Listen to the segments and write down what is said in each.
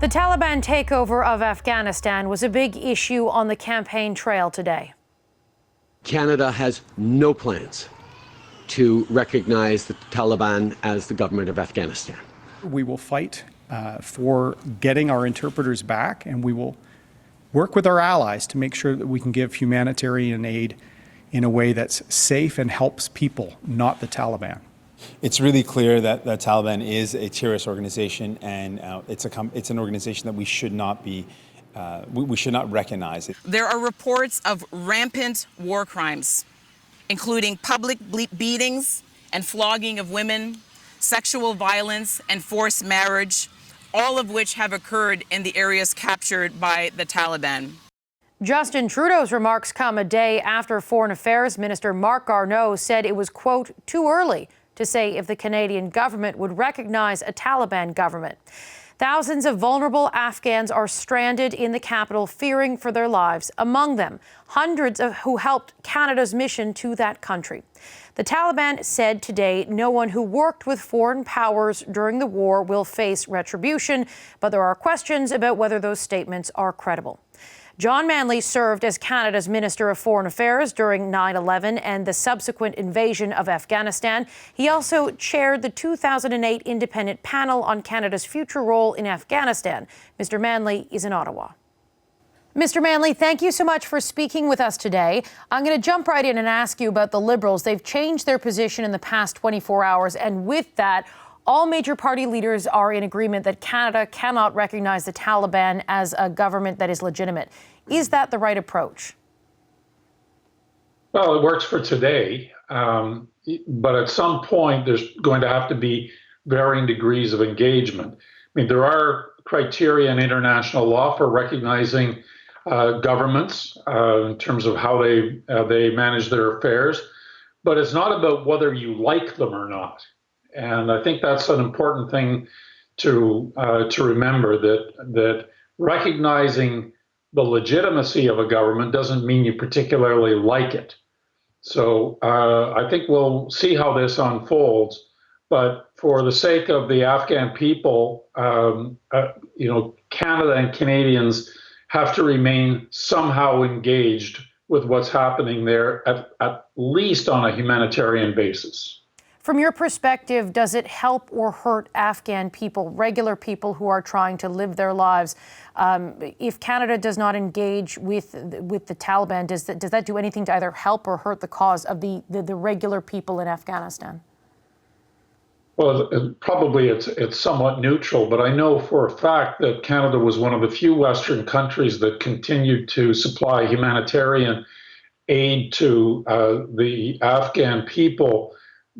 The Taliban takeover of Afghanistan was a big issue on the campaign trail today. Canada has no plans to recognize the Taliban as the government of Afghanistan. We will fight for getting our interpreters back, and we will work with our allies to make sure that we can give humanitarian aid in a way that's safe and helps people, not the Taliban. It's really clear that the Taliban is a terrorist organization, and it's an organization that we should not be, we should not recognize. There are reports of rampant war crimes, including public beatings and flogging of women, sexual violence and forced marriage, all of which have occurred in the areas captured by the Taliban. Justin Trudeau's remarks come a day after Foreign Affairs Minister Marc Garneau said it was, quote, too early to say if the Canadian government would recognize a Taliban government. Thousands of vulnerable Afghans are stranded in the capital, fearing for their lives. Among them, hundreds of who helped Canada's mission to that country. The Taliban said today no one who worked with foreign powers during the war will face retribution, but there are questions about whether those statements are credible. John Manley served as Canada's Minister of Foreign Affairs during 9/11 and the subsequent invasion of Afghanistan. He also chaired the 2008 independent panel on Canada's future role in Afghanistan. Mr. Manley is in Ottawa. Mr. Manley, thank you so much for speaking with us today. I'm going to jump right in and ask you about the Liberals. They've changed their position in the past 24 hours, and with that, all major party leaders are in agreement that Canada cannot recognize the Taliban as a government that is legitimate. Is that the right approach? Well, it works for today, but at some point there's going to have to be varying degrees of engagement. I mean, there are criteria in international law for recognizing governments in terms of how they manage their affairs, but it's not about whether you like them or not. And I think that's an important thing to remember, that recognizing the legitimacy of a government doesn't mean you particularly like it. So I think we'll see how this unfolds. But for the sake of the Afghan people, Canada and Canadians have to remain somehow engaged with what's happening there, at least on a humanitarian basis. From your perspective, does it help or hurt Afghan people, regular people who are trying to live their lives? If Canada does not engage with the Taliban, does that do anything to either help or hurt the cause of the regular people in Afghanistan? Well, probably it's somewhat neutral, but I know for a fact that Canada was one of the few Western countries that continued to supply humanitarian aid to the Afghan people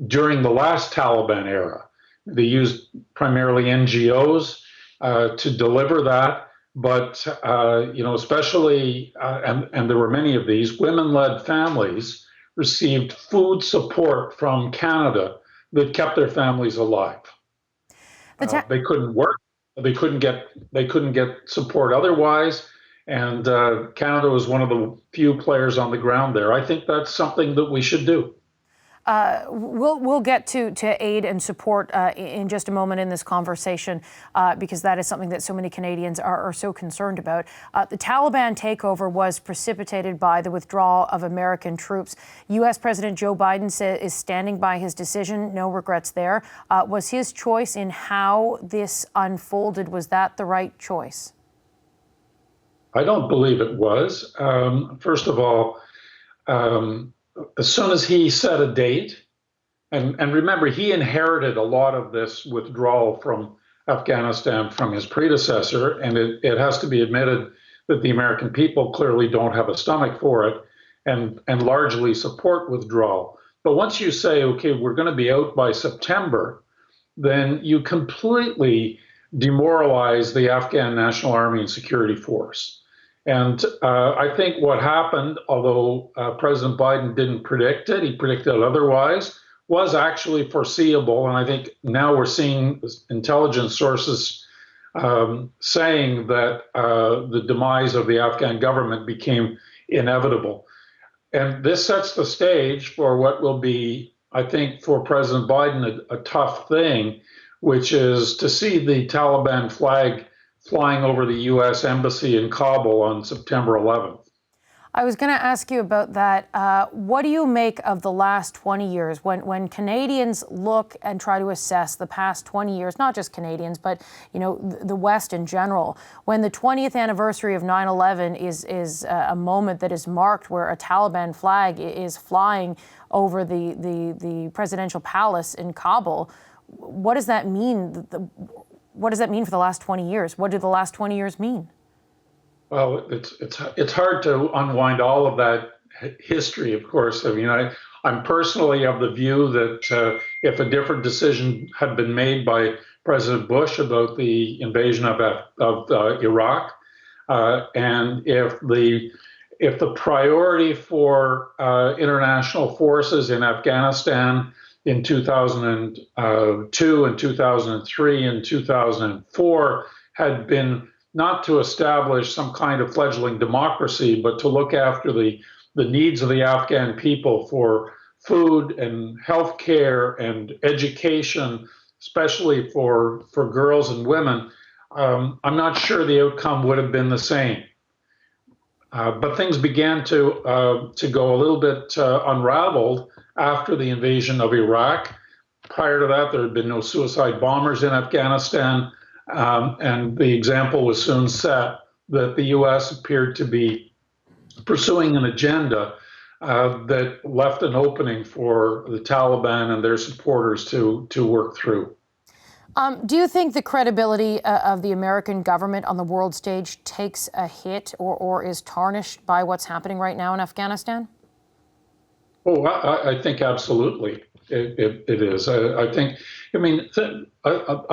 during the last Taliban era. They used primarily NGOs to deliver that, but especially, and there were many of these, women-led families received food support from Canada that kept their families alive. They couldn't work, they couldn't get support otherwise, and Canada was one of the few players on the ground there. I think that's something that we should do. We'll get to aid and support in just a moment in this conversation because that is something that so many Canadians are so concerned about. The Taliban takeover was precipitated by the withdrawal of American troops. U.S. President Joe Biden is standing by his decision. No regrets there. Was his choice in how this unfolded, was that the right choice? I don't believe it was. First of all, as soon as he set a date, and remember, he inherited a lot of this withdrawal from Afghanistan from his predecessor, and it has to be admitted that the American people clearly don't have a stomach for it and largely support withdrawal. But once you say, okay, we're going to be out by September, then you completely demoralize the Afghan National Army and Security Force. And I think what happened, although President Biden didn't predict it, he predicted it otherwise, was actually foreseeable. And I think now we're seeing intelligence sources saying that the demise of the Afghan government became inevitable. And this sets the stage for what will be, I think, for President Biden, a tough thing, which is to see the Taliban flag flying over the U.S. Embassy in Kabul on September 11th. I was going to ask you about that. What do you make of the last 20 years when Canadians look and try to assess the past 20 years, not just Canadians, but the West in general, when the 20th anniversary of 9/11 is a moment that is marked where a Taliban flag is flying over the presidential palace in Kabul? What does that mean? What does that mean for the last 20 years? What do the last 20 years mean? Well, it's hard to unwind all of that history, of course. I mean, I'm personally of the view that if a different decision had been made by President Bush about the invasion of Iraq, and if the priority for international forces in Afghanistan in 2002 and 2003 and 2004 had been not to establish some kind of fledgling democracy, but to look after the needs of the Afghan people for food and health care and education, especially for girls and women, I'm not sure the outcome would have been the same. But things began to go a little bit unraveled after the invasion of Iraq. Prior to that, there had been no suicide bombers in Afghanistan. And the example was soon set that the U.S. appeared to be pursuing an agenda that left an opening for the Taliban and their supporters to work through. Do you think the credibility of the American government on the world stage takes a hit or is tarnished by what's happening right now in Afghanistan? Oh, I think absolutely it is. I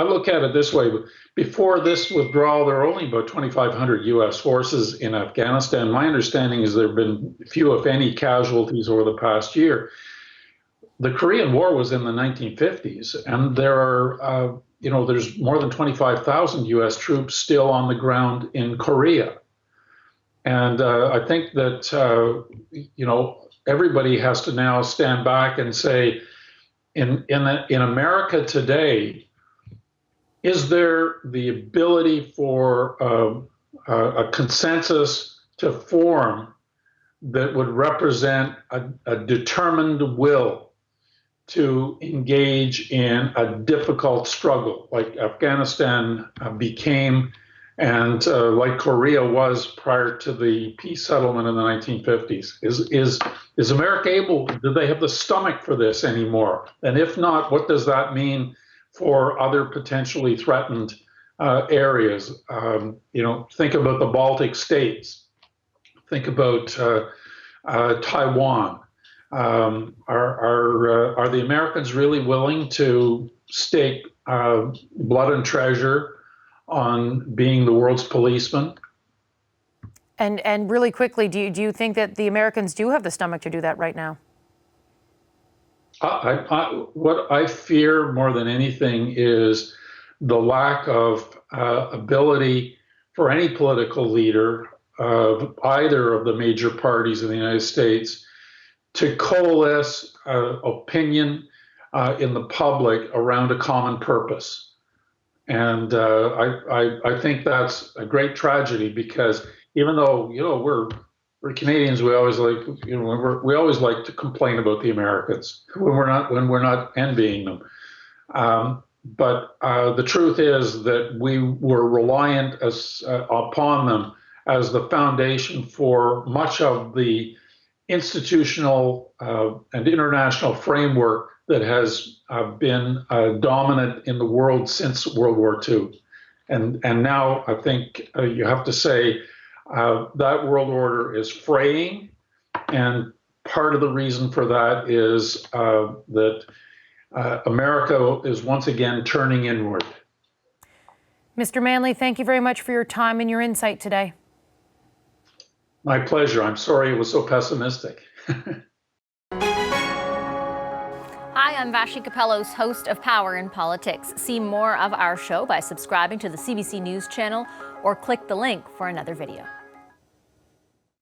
look at it this way. Before this withdrawal, there were only about 2,500 U.S. forces in Afghanistan. My understanding is there have been few, if any, casualties over the past year. The Korean War was in the 1950s, and there are, there's more than 25,000 U.S. troops still on the ground in Korea. And I think that, everybody has to now stand back and say, in America today, is there the ability for a consensus to form that would represent a determined will to engage in a difficult struggle like Afghanistan became and like Korea was prior to the peace settlement in the 1950s? Is America able, do they have the stomach for this anymore? And if not, what does that mean for other potentially threatened areas? Think about the Baltic states. Think about Taiwan. Are the Americans really willing to stake blood and treasure on being the world's policeman? And really quickly, do you think that the Americans do have the stomach to do that right now? What I fear more than anything is the lack of ability for any political leader of either of the major parties in the United States to coalesce opinion in the public around a common purpose. And I think that's a great tragedy, because even though we're Canadians, we always like we always like to complain about the Americans when we're not envying them. But the truth is that we were reliant upon them as the foundation for much of the institutional and international framework that has been dominant in the world since World War II. And now I think you have to say that world order is fraying. And part of the reason for that is that America is once again turning inward. Mr. Manley, thank you very much for your time and your insight today. My pleasure. I'm sorry it was so pessimistic. Hi, I'm Vashi Capellos, host of Power in Politics. See more of our show by subscribing to the CBC News channel or click the link for another video.